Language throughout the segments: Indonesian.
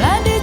Ladi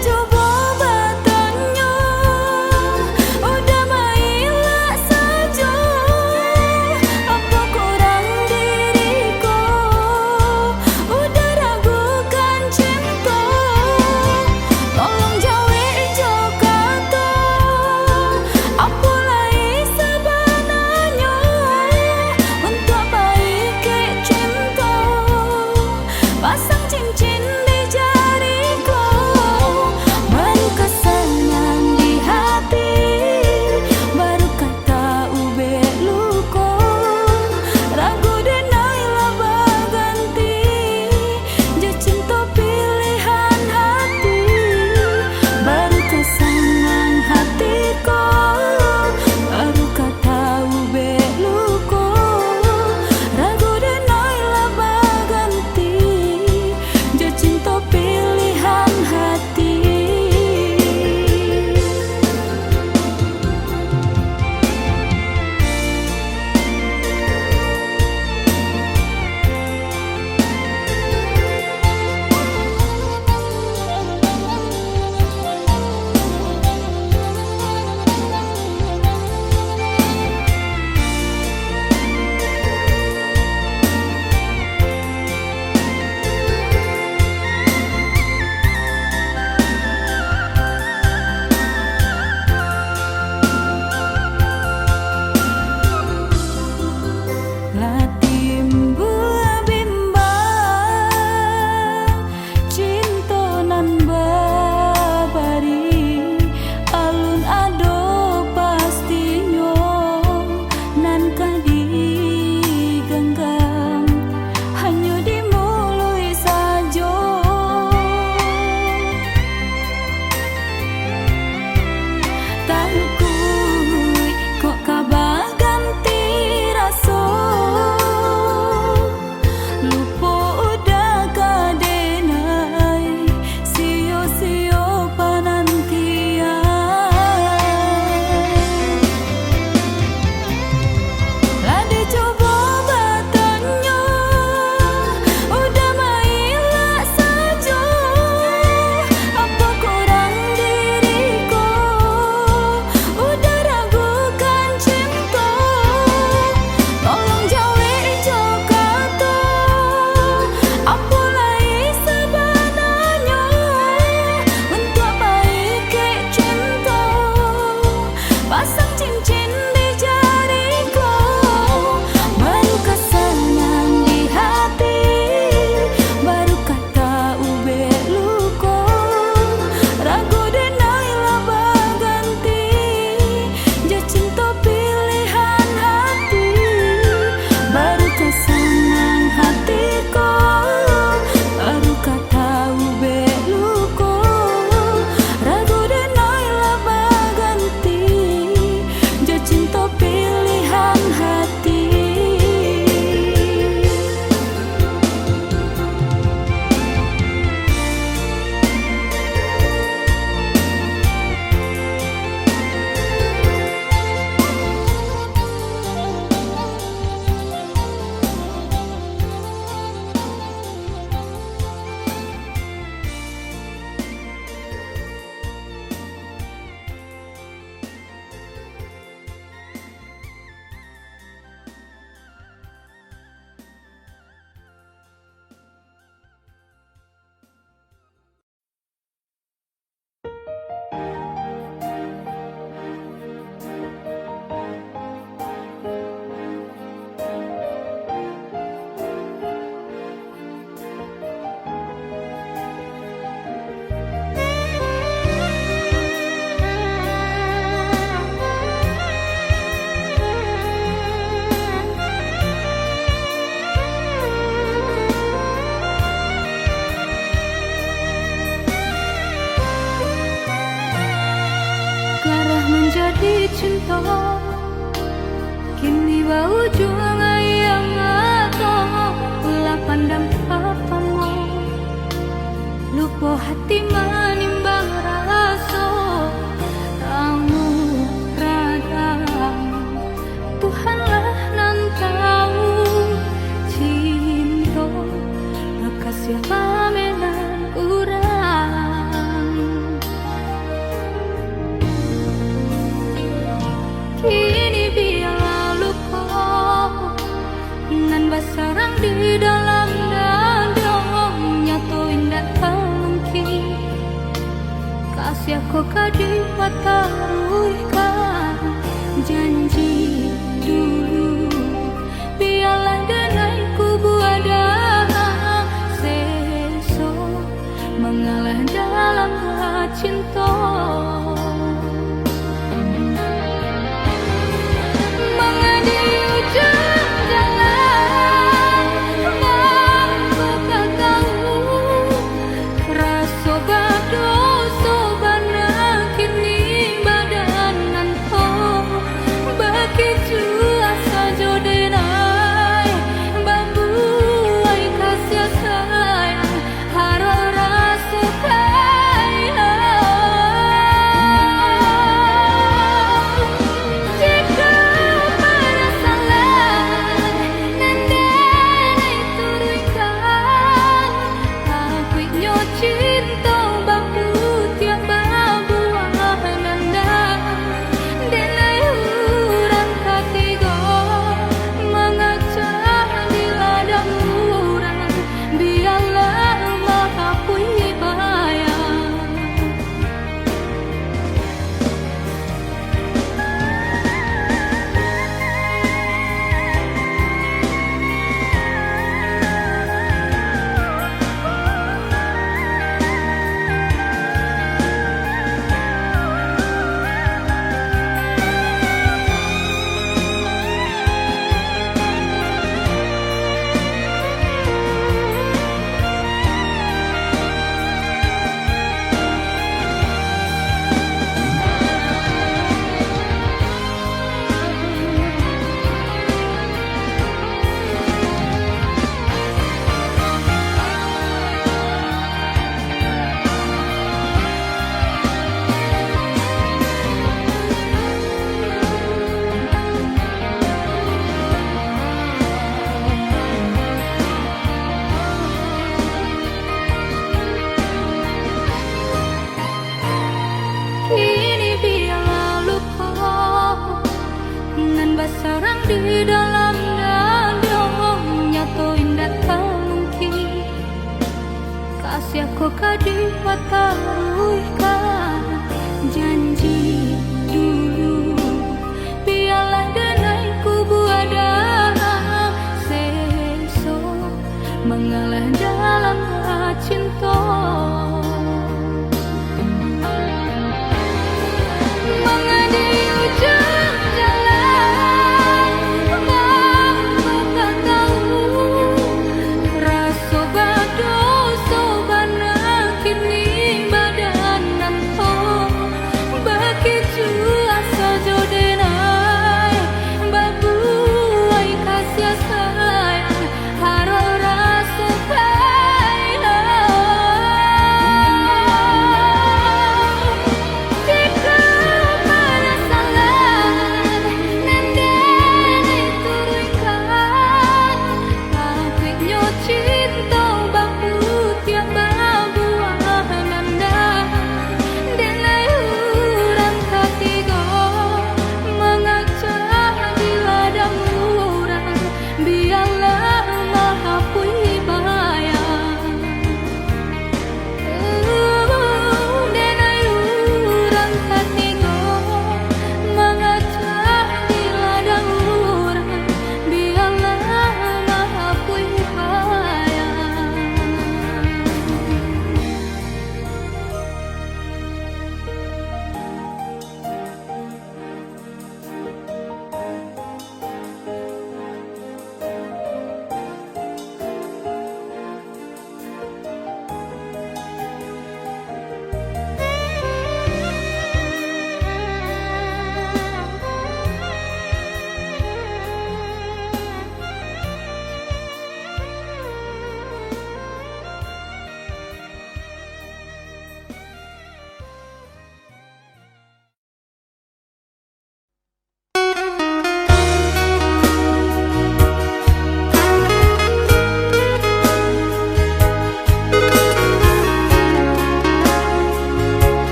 cinta kini bau juang yang atau ulah pandang papamu lupa hati manimbang rasa kamu radang Tuhanlah nan tahu cinta maka siapa menan urang kini biar luka nan basarang di dalam dadong nyatoin tak mungkin kasih aku kadipat taruhkan janji dulu biarlah denaiku buada seso mengalah dalam cinta mengadi ujung jalan mampu kau tahu rasa badoso bana kini badanan to bagi jua saja denai bambu ai kasih sayang haro rasa kaya jika pada salah nandai turunkan aku nyo cinta bambu tiap babuah nanda denai urang katiga mengacah di ladang urang biarlah maha punya bayang kini biar luka nan basarang di dalam dadong nyatoin tak mungkin kasih aku kadipat taruhkan janji dulu biarlah denaiku buada seso mengalah dalam cinta mengadi ujung jalan mampu kau tahu rasa badoso bana kini badan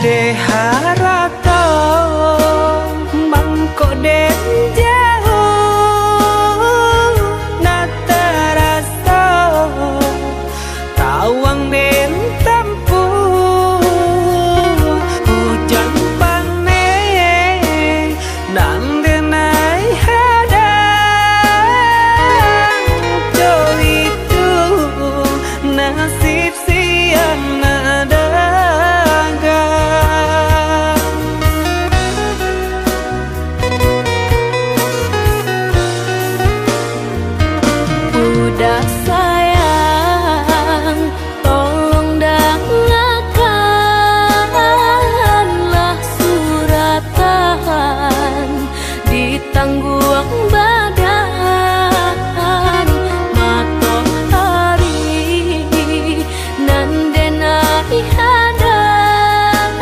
de harato mangko den jauh na terasa tawang den tempuh hujan panen nan denai hadang jo itu nasib sian ada udah sayang, tolong dengarkanlah suratan ditangguang badan matahari nan denai hadang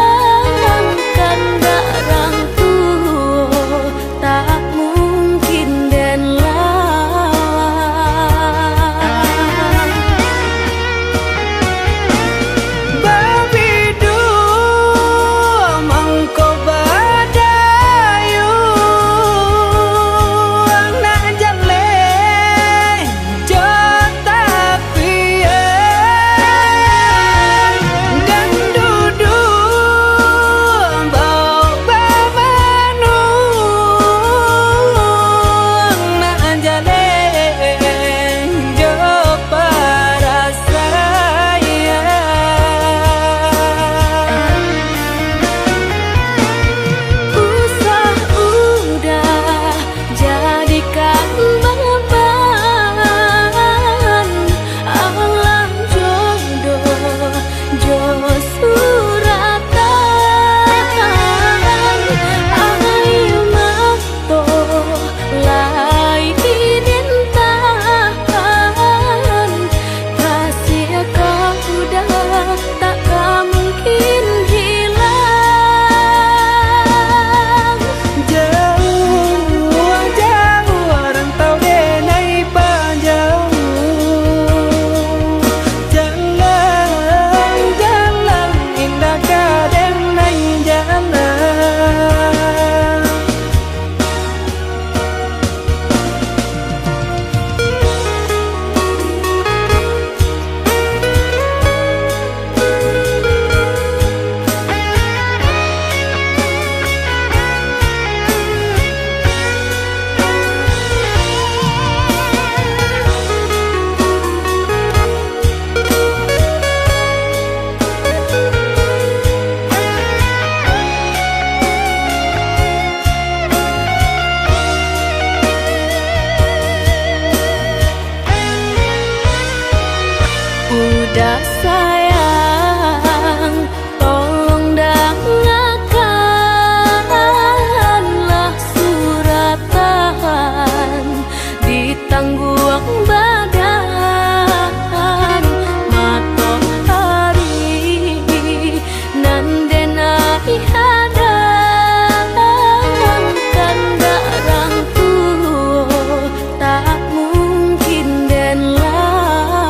kandarang tuh tak mungkin den udah sayang, tolong dengarkanlah suratan ditangguang badan matahari nan denai hadang kandarang tuh tak mungkin den lawan.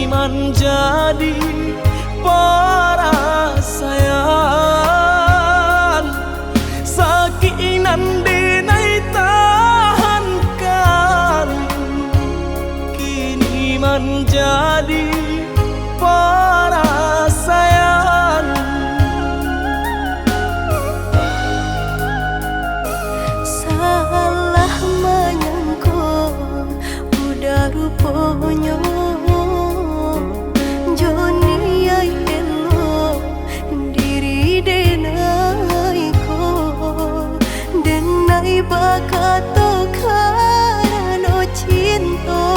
menjadi perasaan sakinan denai tahankan kini menjadi perasaan. Salah menyangka udah rupanya Joni ay elo diri denai ko denai bakato karano cinta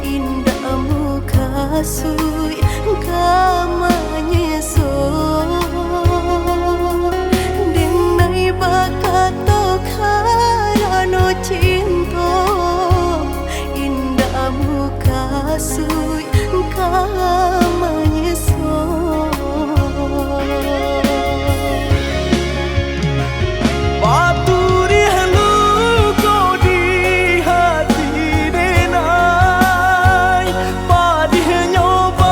indah muka sui kamanya so denai bakato karano cinta indah muka sui kamanya so Paturi halu kau di hati denai padih nyoba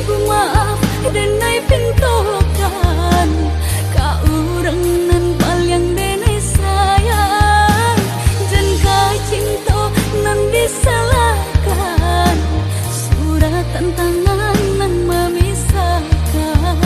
ibu maaf denai pintokan ka urang nan palyang denai sayang jan ka cinta nan disalahkan suratan tangan nan memisahkan.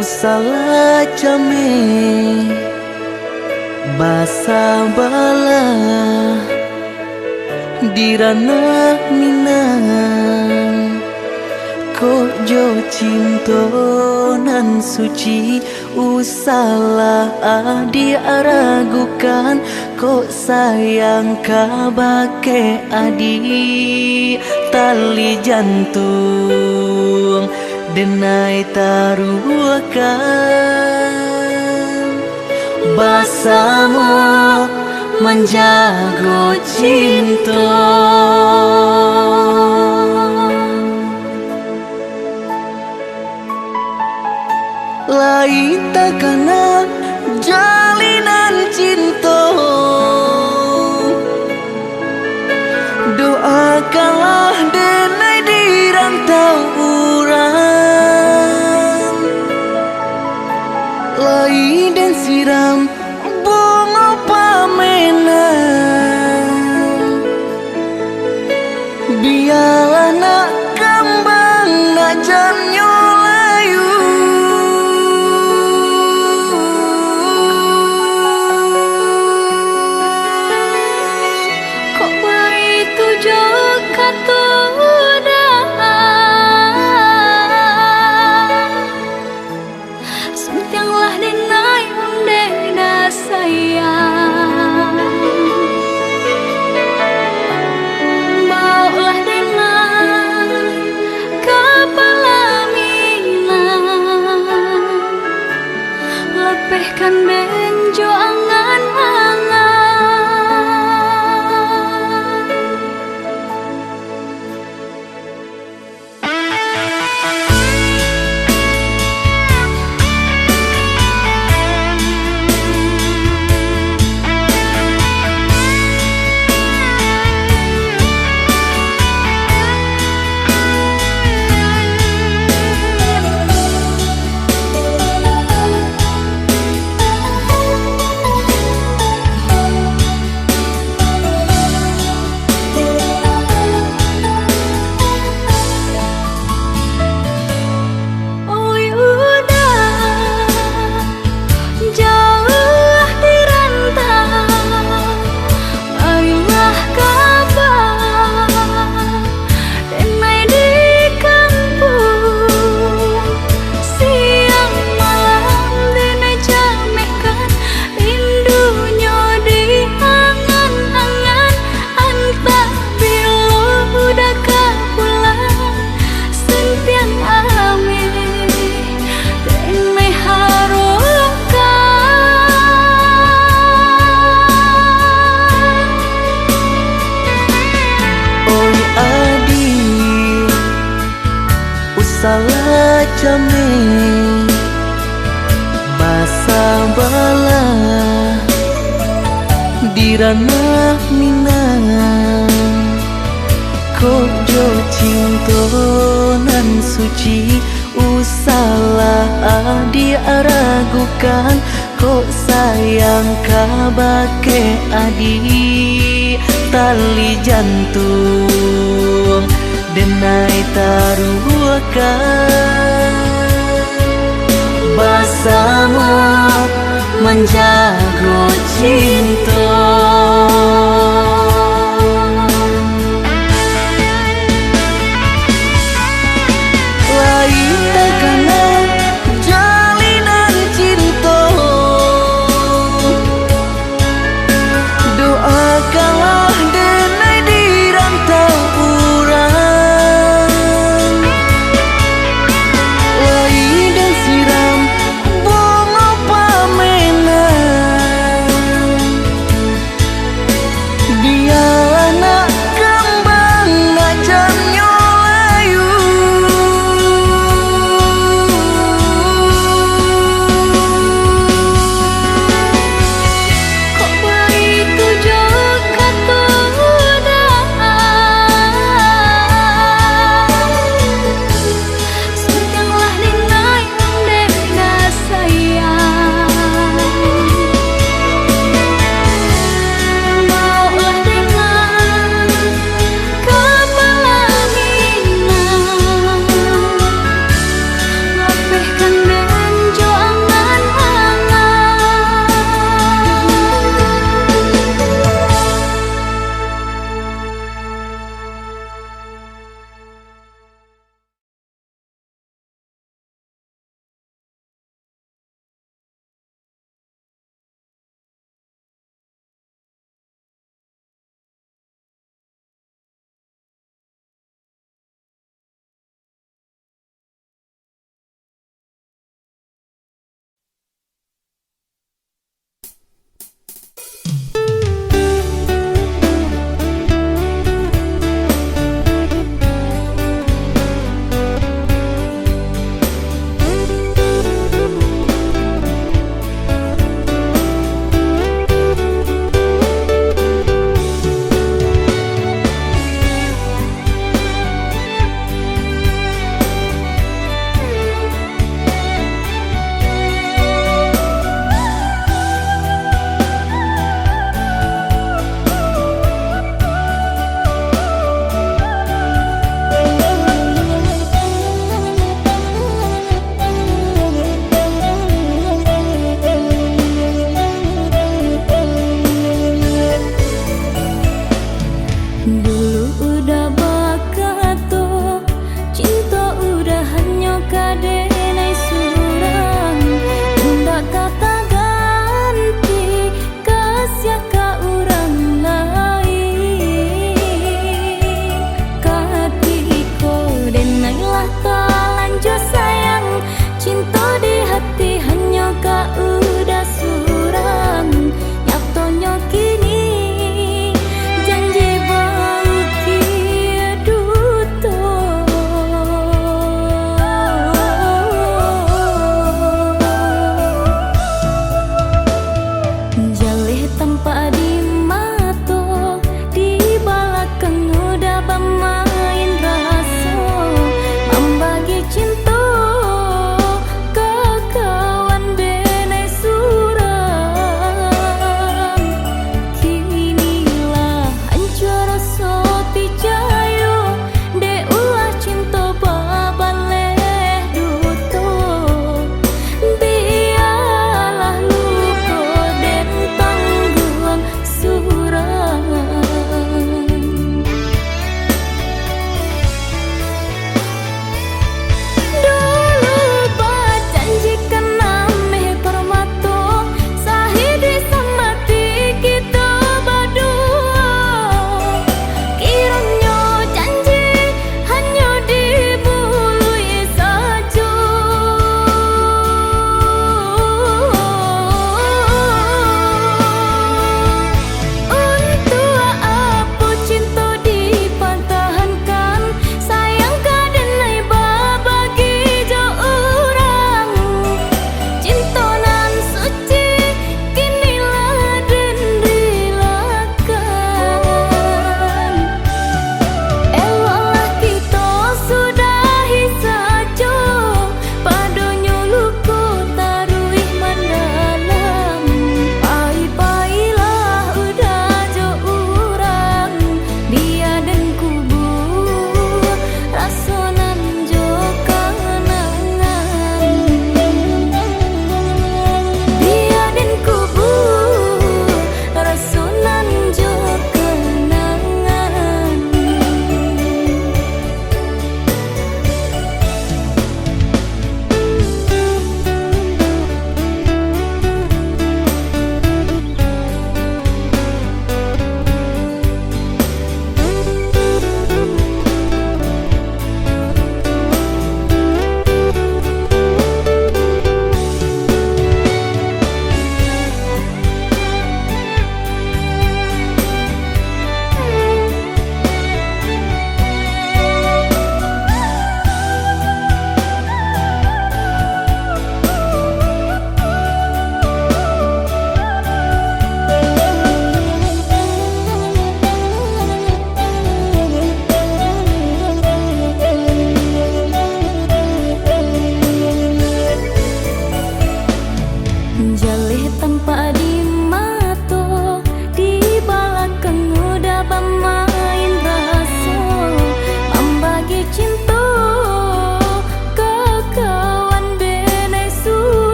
Usala jame basa bala dirana minang kok jo cinto nan suci usala adi aragukan kok sayang kabake adi tali jantung denai taruhkan basamu menjago cinta lain takana jalinan cinta doakanlah denai di rantau urang lai dan siram bunga pamenang biarlah nak kembang nak jamnya layu kok baik tujuh kata sentianglah denai undena sayang baulah denai kepala minang lepehkan benjo angan-angan salah jame basa bala dirana minang kok jo cinto nan suci usala adi aragukan kok sayang kabake adi tali jantung denai taruhkan basamu menjago cinta lain takana jalinan cinta doakanlah denai di rantau urang lai dan siram bunga pamenang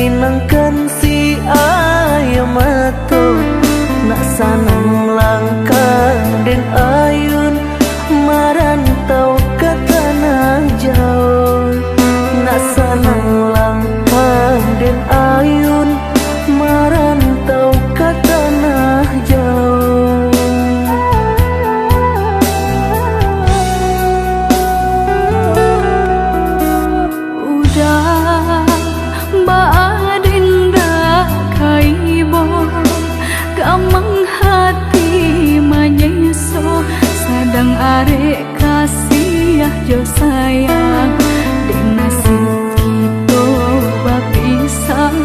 linangkan si ayam mato nak sanang langkah den ayun marantau ke tanah jauh nak sanang langkah den ayun marantau ke tanah jauh. Udah baadinda kaibo gamang hati manyeso sadang arek kasih jo sayang den nasib kita bapisah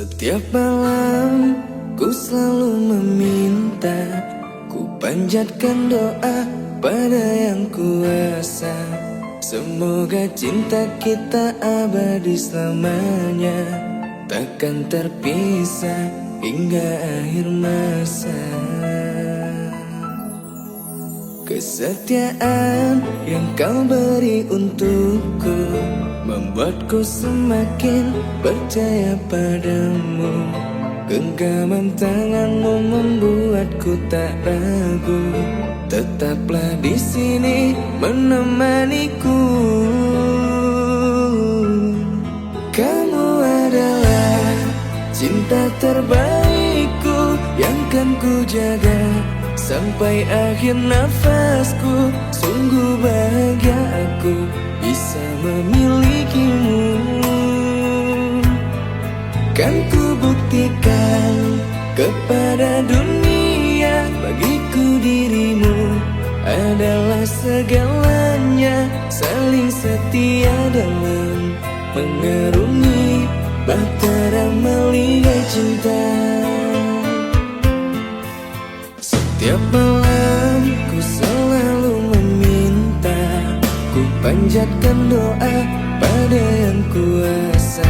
Setiap malam ku selalu meminta, ku panjatkan doa pada yang kuasa. Semoga cinta kita abadi selamanya, takkan terpisah hingga akhir masa. Kesetiaan yang kau beri untukku membuatku semakin percaya padamu. Genggaman tanganmu membuatku tak ragu. Tetaplah di sini menemaniku. Kamu adalah cinta terbaikku yang kan ku jaga sampai akhir nafasku. Sungguh bahagia aku bisa memilikimu. Kan ku buktikan kepada dunia, bagiku dirimu adalah segalanya. Saling setia dalam mengarungi bahtera melihat cinta. Setiap malam ku selalu meminta, ku panjatkan doa pada yang kuasa.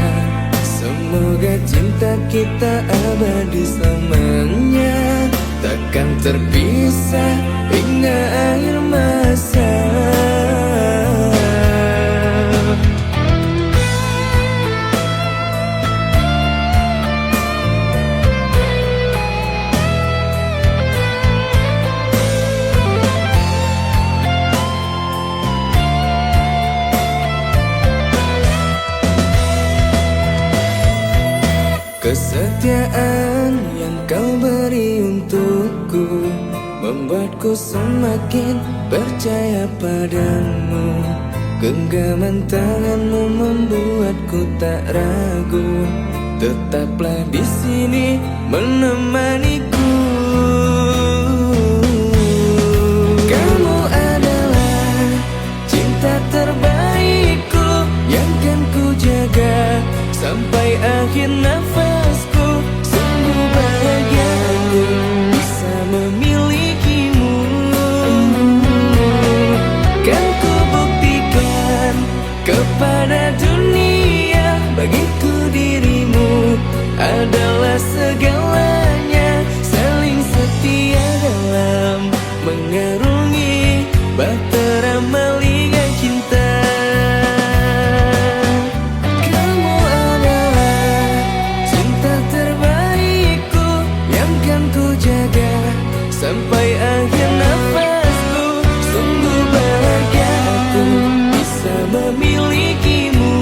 Semoga cinta kita abadi selamanya, takkan terpisah hingga akhir masa. Kesetiaan yang kau beri untukku membuatku semakin percaya padamu. Genggaman tanganmu membuatku tak ragu. Tetaplah di sini menemaniku. Kamu adalah cinta terbaikku yang kan ku jaga sampai akhir nafasku. Sungguh bahagia aku bisa memilikimu. Kan ku buktikan kepada dunia, bagiku dirimu adalah segalanya. Saling setia dalam mengarungi bahtera melihat cinta. Sampai akhir nafasku, sungguh bahagia aku bisa memilikimu.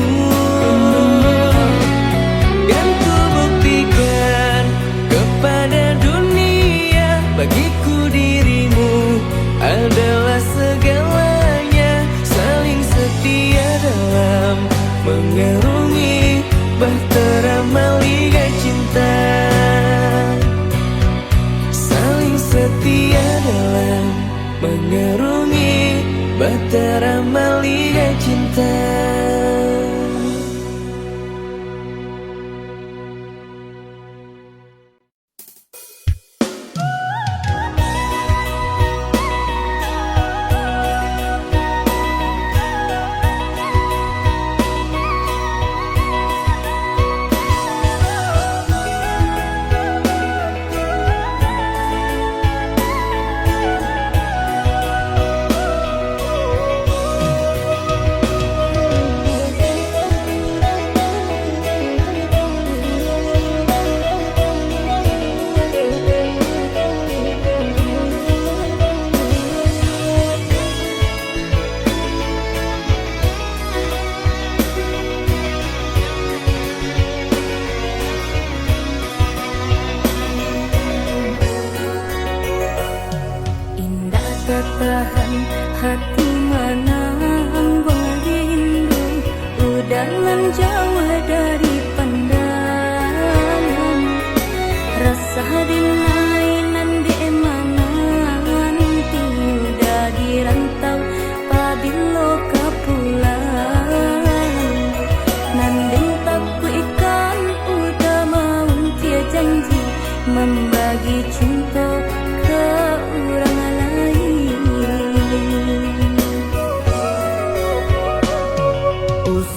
Dan ku buktikan kepada dunia, bagiku dirimu adalah segalanya. Saling setia dalam mengarungi bahtera melihat cinta. Setia dalam mengarungi bahtera melihat cinta.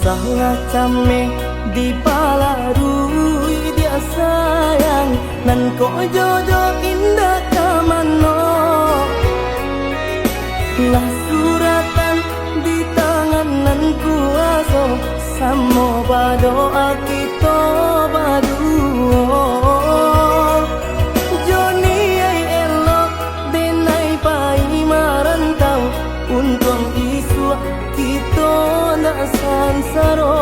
Usahlah came di palarui dia sayang nan ko jodoh indah kamano lah suratan di tangan nan kuaso samo badoa kita baduo Joni ay elok denay pai marantau untung isu kita nak sansaro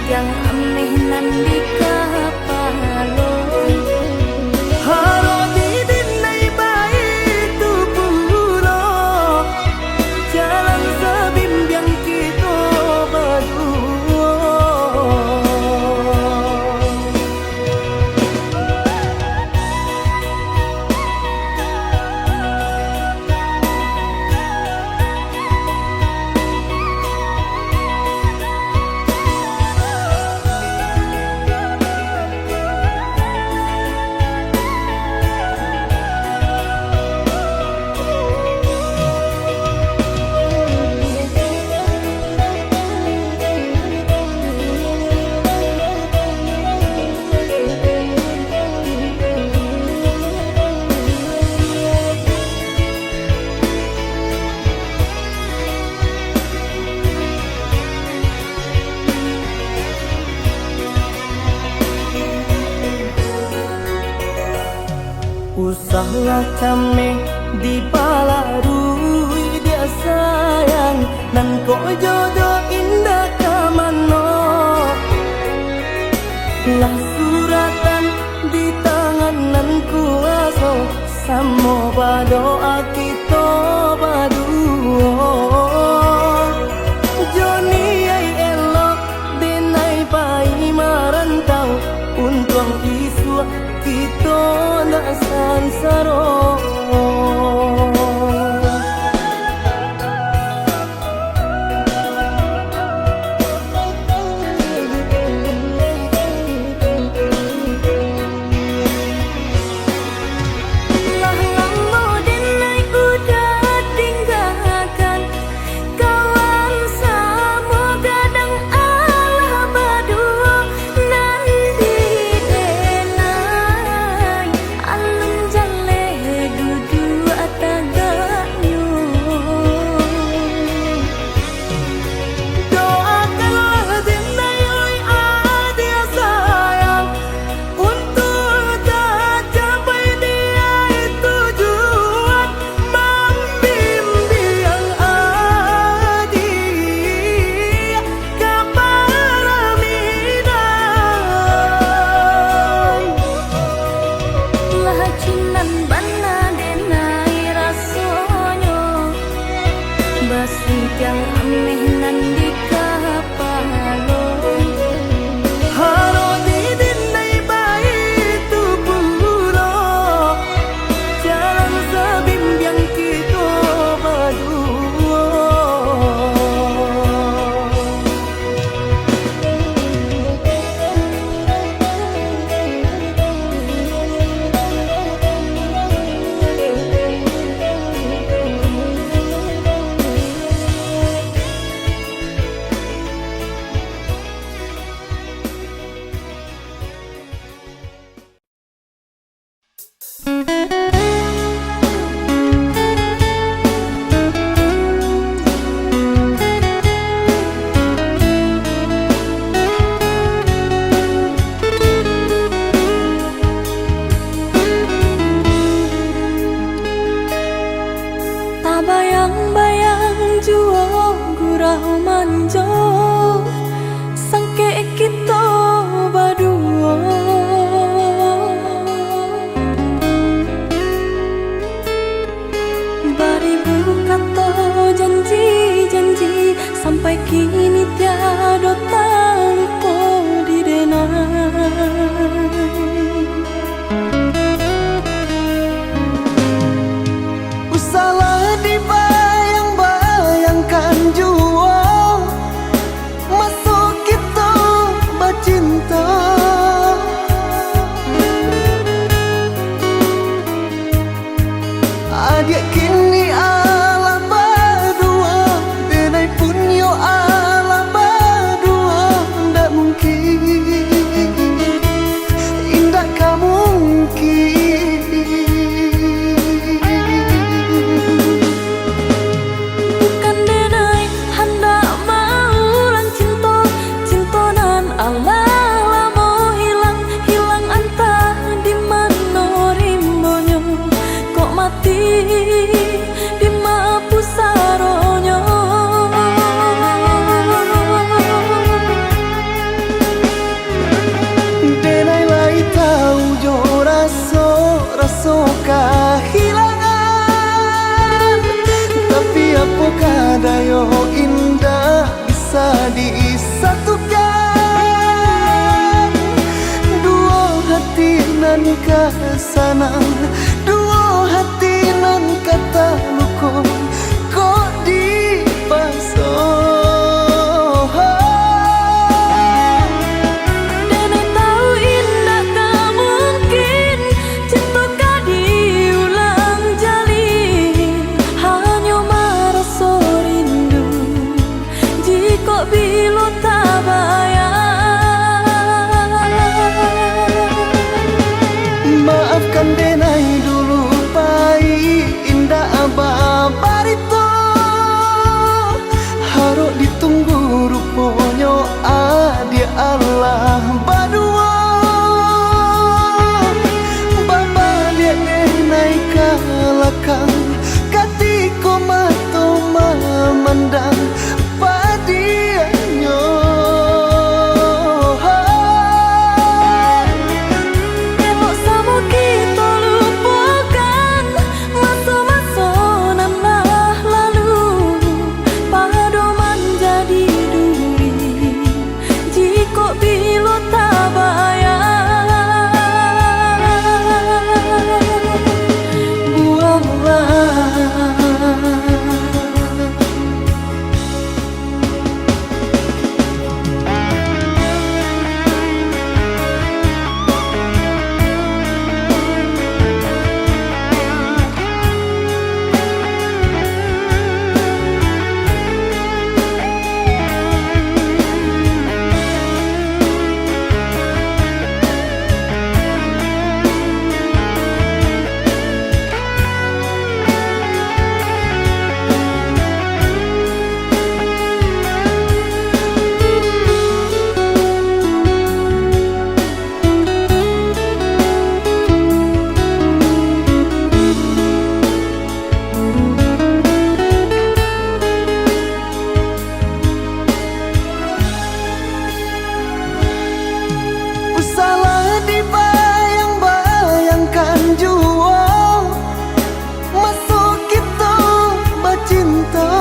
yang aneh nan di kapalo halo didin nai baik tu pulo jalan sebimbiang kita berdua Usahlah came di palarui dia sayang nan ko jodoh indah kamano lah suratan di tangan nan kuaso samo badoa kita baduo Joni ay elok denay pai marantau untung isu kita nak sansaro bayang-bayang jua gurau manjo sangke kita berdua. Baribu kata janji-janji sampai kini tiada tanpa didenai. Salah dibayang-bayangkan jua masuk kita bercinta. Adik kini ala berdua, denai pun yo ala berdua. Ndak mungkin, indah kamu mungkin. Di mapu saronyo denai lai tahu jo raso kehilangan, tapi apakah dayo indah bisa disatukan. Dua hati nan kesanang, dua hati nan kata luko kok dipasang. denai tahu indah tak mungkin cinta kah diulang jalin, hanya merasa rindu jika bila tak bayang. Maafkan denai dulu pai indah abar itu, harus ditunggu rupanya adia Allah berdua. Bapa lihat denai kalakang ketika mata memandang padianya. Elok sama kita lupakan masa-masa nan lah lalu, pada menjadi duri jika bila tak bayang. Buanglah salah dibayang-bayangkan jua masuk kita bercinta.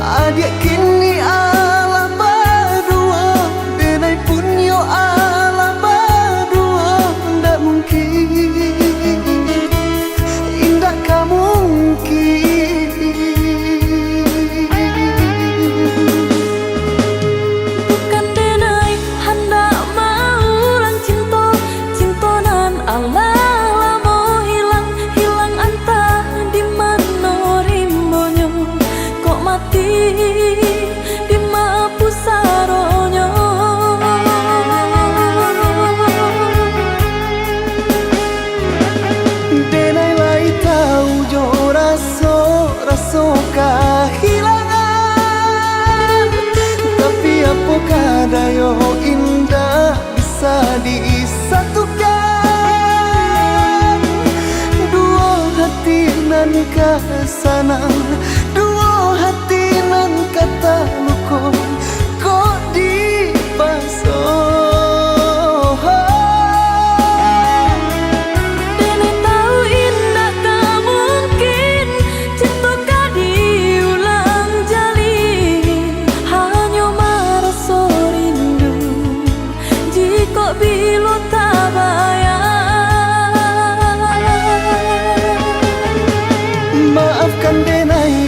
Adik kini ala berdua, denai pun yo ala berdua. Ndak mungkin, indah kamu mungkin. bukan denai hendak maulang cinta, cinta nan Allah lamo hilang antah di mana rimbonyo kok mati di mapu saronyo. Denai lai tahu jo raso kehilangan, tapi apakah dayo indah bisa disatukan. ke sana. Dua hati nan kata luko kok dipaso. Dene tahu indah tak mungkin cinta ka diulang jali. Hanya merasa rindu jika bila tak bayar. Maafkan denai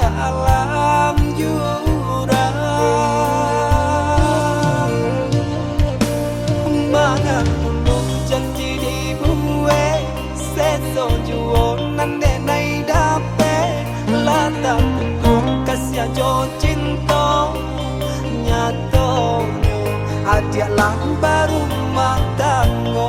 dalam jurang. Mana dulu janji dibuat seso juo nande nai dape lata tunggu kasih jo cinta nyato adia lang baru matango.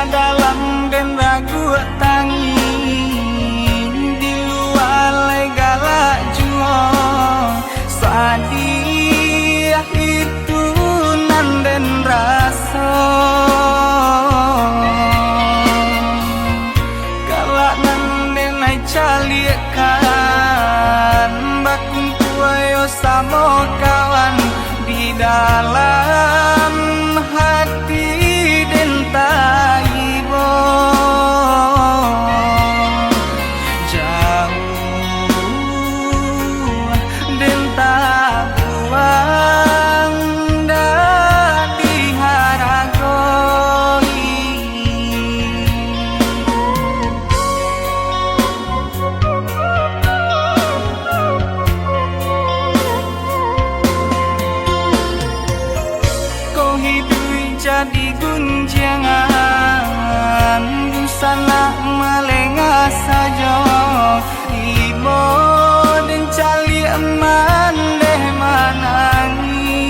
Dalam dan ragu tangi di luar legala juo sadia itu nanden rasa galak nanden ai calikan bakung kuayo samo kawan di dalam hati dentai jadi gunjangan busana melengah saja ibo dan cali eman deh manangi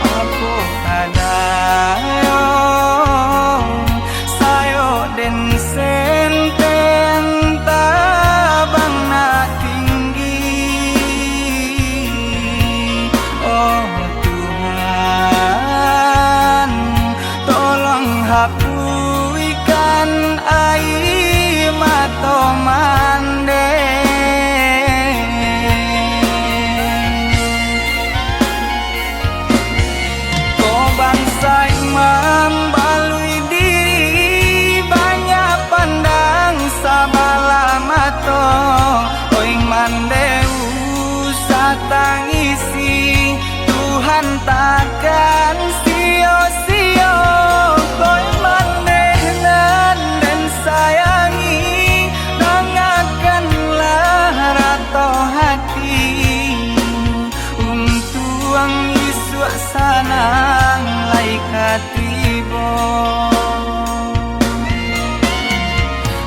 aku ada sayo den senten tabang na tinggi oh hapuikan air mata mande ko bangsa imam balui diri banyak pandang sabala mato oi mandeu satangisi Tuhan takkan sia-sia koi manehnan dan sayangi dengarkanlah rato hati untuang isuk sanang lai katibo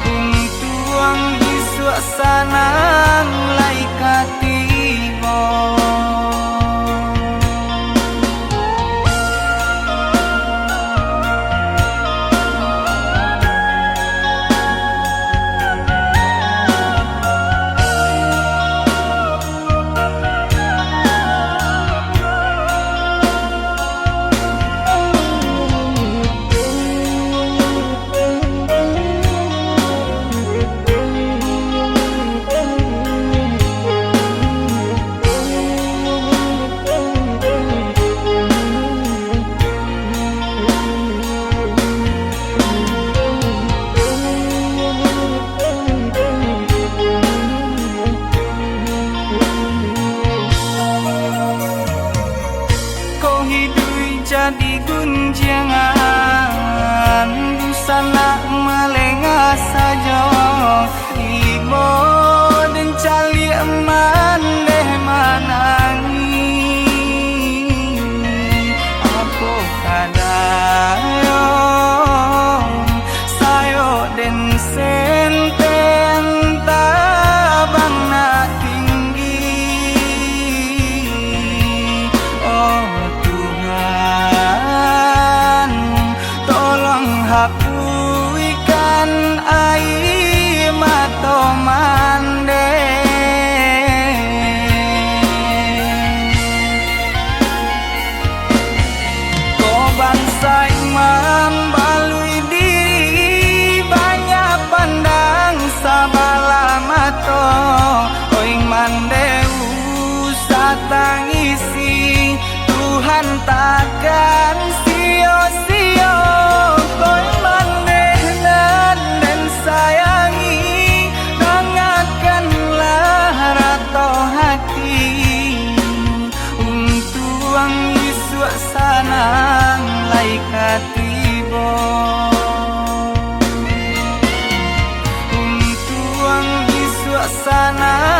untuang isuk sanang lai katibo. senteng tabang na tinggi. Oh Tuhan, tolong hapuskan air mata mande. Kau bangsa imam balui diri banyak pandang sabala mato. Oi mandeu satangisi Tuhan takkan sio-sio. Kau mandenan dan sayangi dengarkanlah rato hati untuk Yesus sanang lai katibo. Untuk Yesus sanang